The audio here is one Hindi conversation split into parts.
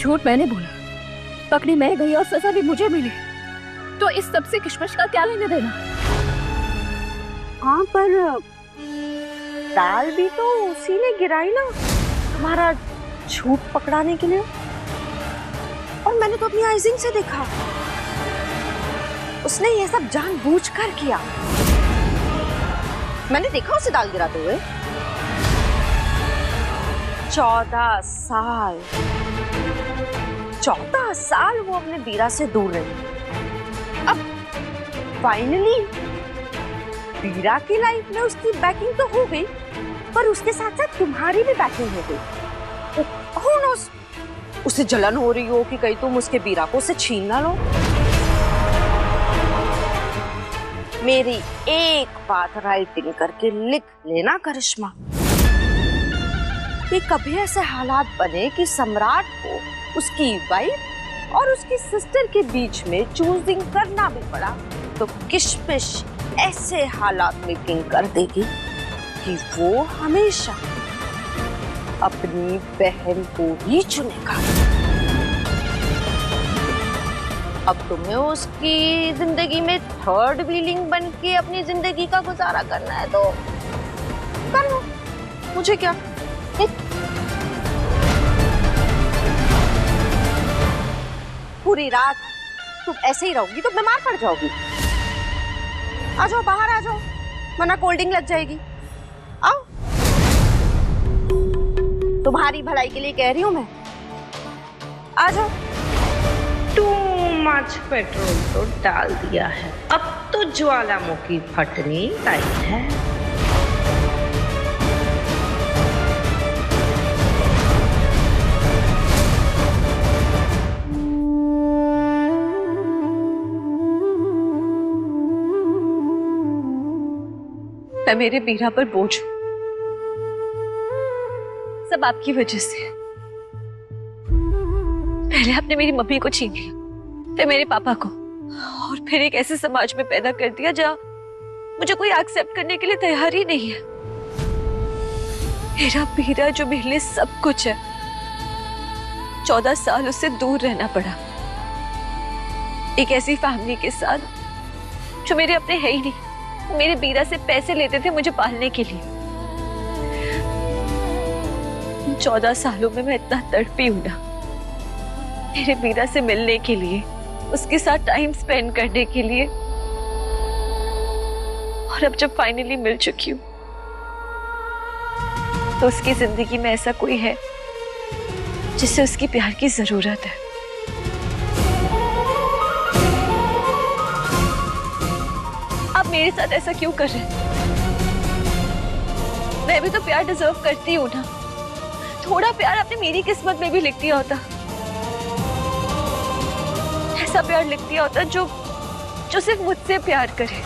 झूठ मैंने बोला, पकड़ी मैं गई और सजा भी मुझे मिली, तो इस सब से किशमिश का क्या लेने देना? हाँ, पर दाल भी तो उसी ने गिराई ना तुम्हारा झूठ पकड़ाने के लिए। और मैंने तो अपनी आइजिंग से देखा, उसने ये सब जानबूझकर किया। मैंने देखा उसे दाल गिराते हुए। 14 साल 14 साल वो अपने बीरा से दूर रही। अब फाइनली बीरा की लाइफ में उसकी बैकिंग तो हो गई, पर उसके साथ साथ तुम्हारी भी बैकिंग हो गई। Who knows? उसे जलन हो रही हो कि कहीं तुम उसके बीरा को उसे छीन ना लो। मेरी एक बात राइटिंग करके लिख लेना करिश्मा, कि कभी ऐसे हालात बने कि सम्राट को उसकी वाइफ और उसकी सिस्टर के बीच में चूजिंग करना भी पड़ा, तो किशमिश ऐसे हालात में किंग कर देगी कि वो हमेशा अपनी बहन को ही चुनेगा। अब तुम्हें उसकी जिंदगी में थर्ड व्हीलिंग बन के अपनी जिंदगी का गुजारा करना है तो कर लो, मुझे क्या। पूरी रात तुम ऐसे ही रहोगी तो बीमार पड़ जाओगी। आ जाओ, बाहर आ जाओ, वरना कोल्डिंग लग जाएगी। आओ, तुम्हारी भलाई के लिए कह रही हूं मैं। आ जाओ। टू मच पेट्रोल तो डाल दिया है, अब तो ज्वालामुखी फटनी तय है। मैं मेरे बीरा पर बोझ हूं, सब आपकी वजह से। पहले आपने मेरी मम्मी को छीन लिया, फिर मेरे पापा को, और फिर एक ऐसे समाज में पैदा कर दिया जहां मुझे कोई एक्सेप्ट करने के लिए तैयार ही नहीं है। मेरा बीरा जो मेरे लिए सब कुछ है, 14 साल उससे दूर रहना पड़ा, एक ऐसी फैमिली के साथ जो मेरे अपने है ही नहीं। मेरे बीरा से पैसे लेते थे मुझे पालने के लिए। 14 सालों में मैं इतना तड़पी हूं ना, मेरे बीरा से मिलने के लिए, उसके साथ टाइम स्पेंड करने के लिए। और अब जब फाइनली मिल चुकी हूं, तो उसकी जिंदगी में ऐसा कोई है जिससे उसकी प्यार की जरूरत है। आप मेरे साथ ऐसा क्यों कर रहे हैं? मैं भी तो प्यार डिजर्व करती हूँ ना। थोड़ा प्यार आपने मेरी किस्मत में भी लिख दिया होता, ऐसा प्यार लिख दिया होता जो सिर्फ मुझसे प्यार करे।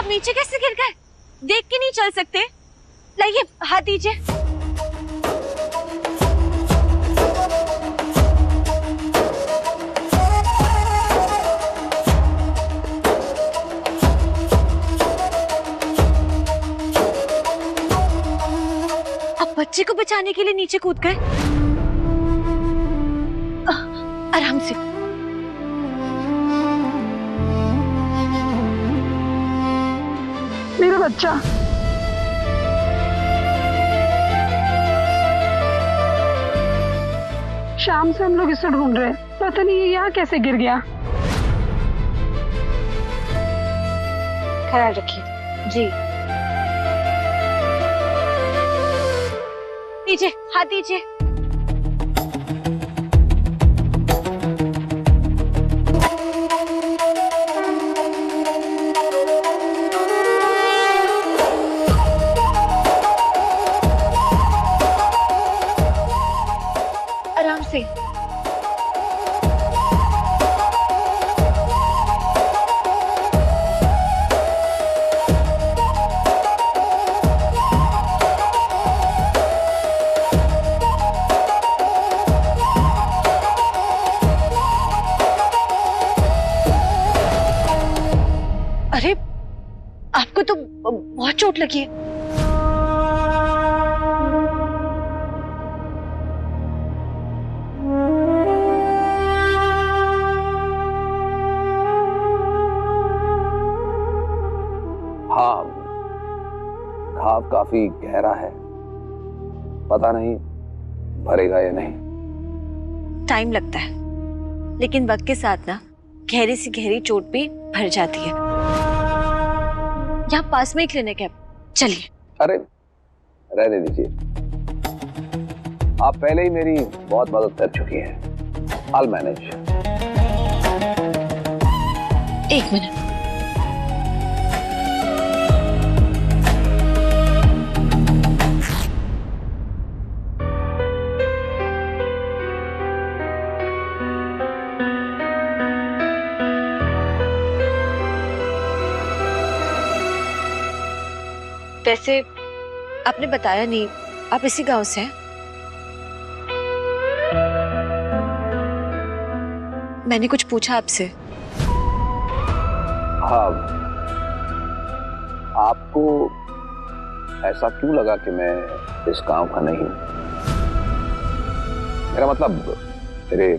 नीचे कैसे गिर गए? देख के नहीं चल सकते? लाइए हाथ दीजिए। अब बच्चे को बचाने के लिए नीचे कूद गए। आराम से। मेरा बच्चा। शाम से हम लोग इसे ढूंढ रहे हैं, पता नहीं ये यहाँ कैसे गिर गया। ख्याल रखिए जी। दीजिए, हाथ दीजिए। आपको तो बहुत चोट लगी है। हाँ, घाव काफी गहरा है, पता नहीं भरेगा या नहीं। टाइम लगता है, लेकिन वक्त के साथ ना गहरी से गहरी चोट भी भर जाती है। यहाँ पास में ही क्लिनिक है, चलिए। अरे रहने दीजिए, आप पहले ही मेरी बहुत मदद कर चुकी हैं। I'll manage। एक मिनट। वैसे आपने बताया नहीं, आप इसी गांव से हैं? मैंने कुछ पूछा आपसे? हाँ, आपको ऐसा क्यों लगा कि मैं इस गांव का नहीं हूं? मेरा मतलब मेरे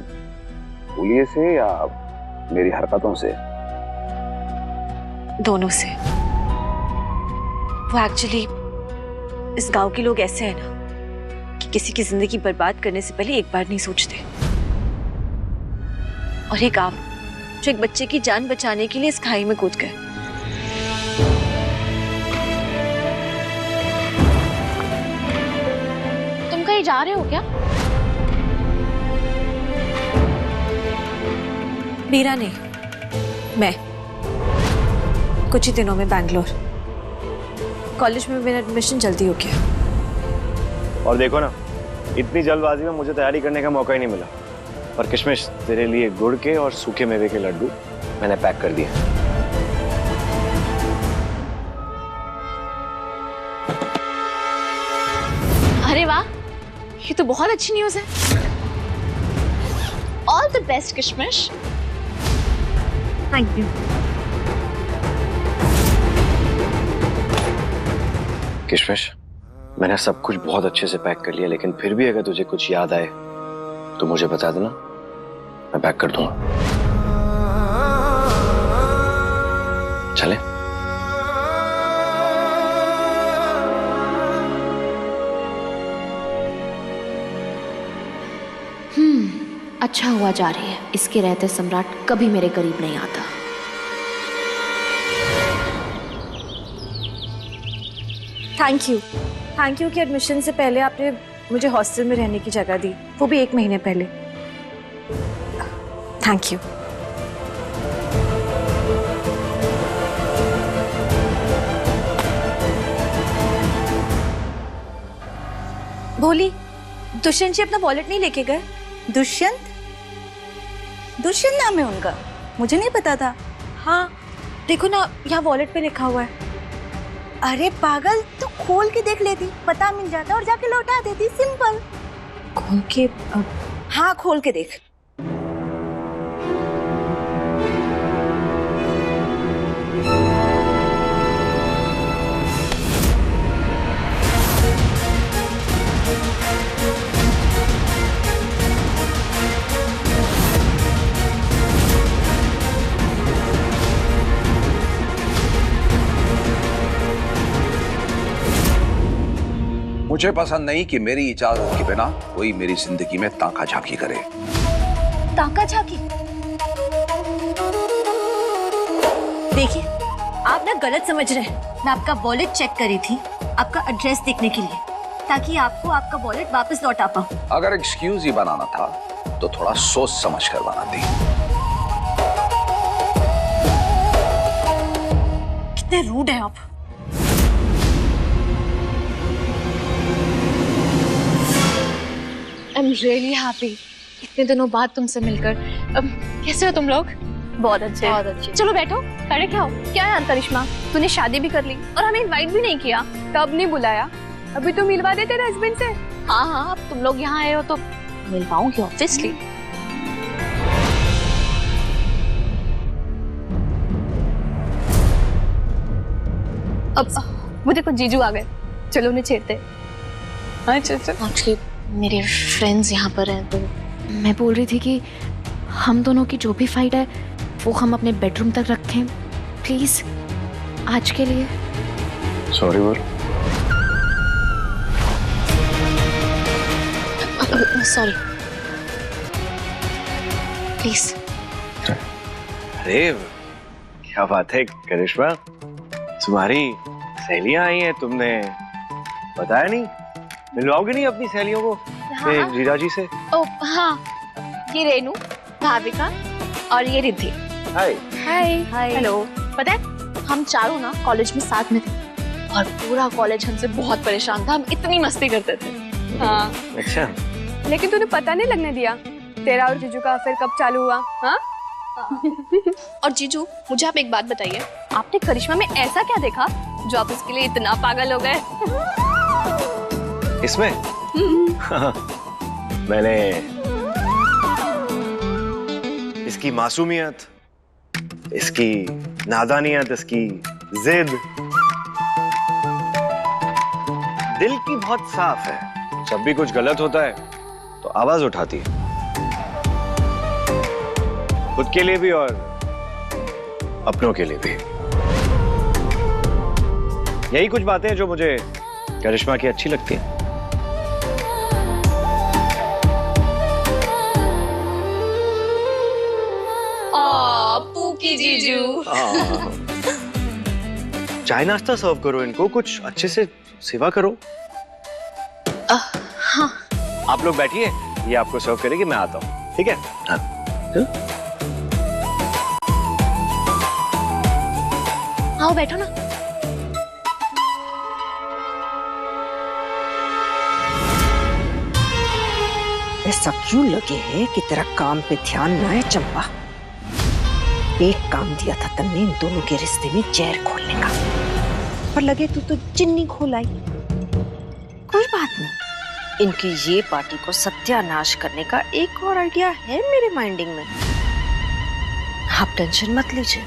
हुलिये से या मेरी हरकतों से? दोनों से। वो एक्चुअली इस गांव के लोग ऐसे हैं ना कि किसी की जिंदगी बर्बाद करने से पहले एक बार नहीं सोचते। और एक आप जो एक बच्चे की जान बचाने के लिए इस खाई में कूद गए। तुम कहीं जा रहे हो क्या? बीरा नहीं, मैं कुछ ही दिनों में बैंगलोर। कॉलेज में मेरा एडमिशन जल्दी हो गया। और देखो ना, इतनी जल्दबाजी में मुझे तैयारी करने का मौका ही नहीं मिला। पर किशमिश, तेरे लिए गुड़ के और सूखे मेवे के लड्डू मैंने पैक कर दिए। अरे वाह, ये तो बहुत अच्छी न्यूज़ है। ऑल द बेस्ट किशमिश। Thank you. किशमिश, मैंने सब कुछ बहुत अच्छे से पैक कर लिया, लेकिन फिर भी अगर तुझे कुछ याद आए तो मुझे बता देना, मैं पैक कर दूंगा। चले? अच्छा हुआ जा रही है। इसके रहते सम्राट कभी मेरे करीब नहीं आता। थैंक यू कि एडमिशन से पहले आपने मुझे हॉस्टल में रहने की जगह दी, वो भी 1 महीने पहले। Thank you. भोली, दुष्यंत जी अपना वॉलेट नहीं लेके गए? दुष्यंत? दुष्यंत नाम है उनका? मुझे नहीं पता था। हाँ, देखो ना, यहाँ वॉलेट पे लिखा हुआ है। अरे पागल, तू खोल के देख लेती, पता मिल जाता और जाके लौटा देती। सिंपल। खोल के? हाँ, खोल के देख। मुझे पसंद नहीं कि मेरी इजाजत के बिना कोई मेरी जिंदगी में ताका झांकी करे। ताका झांकी? देखिए, आप ना गलत समझ रहे हैं। मैं आपका वॉलेट चेक करी थी आपका एड्रेस देखने के लिए, ताकि आपको आपका वॉलेट वापस लौटा पाऊं। अगर एक्सक्यूज ही बनाना था तो थोड़ा सोच समझ कर बनाती। कितने रूड हैं आप। I'm really happy इतने दिनों बाद तुमसे मिलकर। कैसे हो तुम लोग? बहुत अच्छे। चलो बैठो, खड़े क्या हो? क्या है अंतरिश्मा, तूने शादी भी कर ली और हमें इनवाइट भी नहीं किया। तब नहीं बुलाया, अभी तो मिलवा दे तेरे हस्बैंड से। हाँ हाँ, अब तुम लोग यहाँ आए हो तो मिल पाऊंगी ऑब्वियसली। अब वो देखो जीजू आ गए, चलो उन्हें छेड़ते। हाँ चल चल। एक्चुअली मेरे फ्रेंड्स यहाँ पर हैं, तो मैं बोल रही थी कि हम दोनों की जो भी फाइट है वो हम अपने बेडरूम तक रखें प्लीज, आज के लिए। सॉरी बोल। Sorry please. अरे क्या बात है करिश्मा, तुम्हारी सहेलियां आई हैं, तुमने बताया नहीं? मिलवाओगे नहीं अपनी सहेलियों को जीजा जी से? ओ हाँ, ये रेनू, भाविका और ये रिद्धि। हाय। हाय। हेलो। पता है हम चारों ना कॉलेज में साथ में थे और पूरा कॉलेज हमसे बहुत परेशान था, हम इतनी मस्ती करते थे। हाँ अच्छा, लेकिन तूने पता नहीं लगने दिया तेरा और जीजू का अफेयर कब चालू हुआ। हाँ और जीजू, मुझे आप एक बात बताइए, आपने करिश्मा में ऐसा क्या देखा जो आप उसके लिए इतना पागल हो गए? इसमें मैंने इसकी मासूमियत, इसकी नादानियत, इसकी जिद, दिल की बहुत साफ है। जब भी कुछ गलत होता है तो आवाज उठाती है, खुद के लिए भी और अपनों के लिए भी। यही कुछ बातें हैं जो मुझे करिश्मा की अच्छी लगती है। पूकी जीजू। चाय नाश्ता सर्व करो इनको, कुछ अच्छे से सेवा करो। हाँ। आप लोग बैठिए, ये आपको सर्व करेगी, मैं आता हूँ, ठीक है? हाँ। आओ बैठो ना। ऐसा क्यों लगे है कि तेरा काम पे ध्यान ना है चंपा? एक काम दिया था तन्ने इन दोनों के रिश्ते में जहर घोलने का, पर लगे तू तो चिन्नी खोल आई। कोई बात नहीं, इनकी ये पार्टी को सत्यानाश करने का एक और आइडिया है मेरे माइंडिंग में। आप टेंशन मत लीजिए,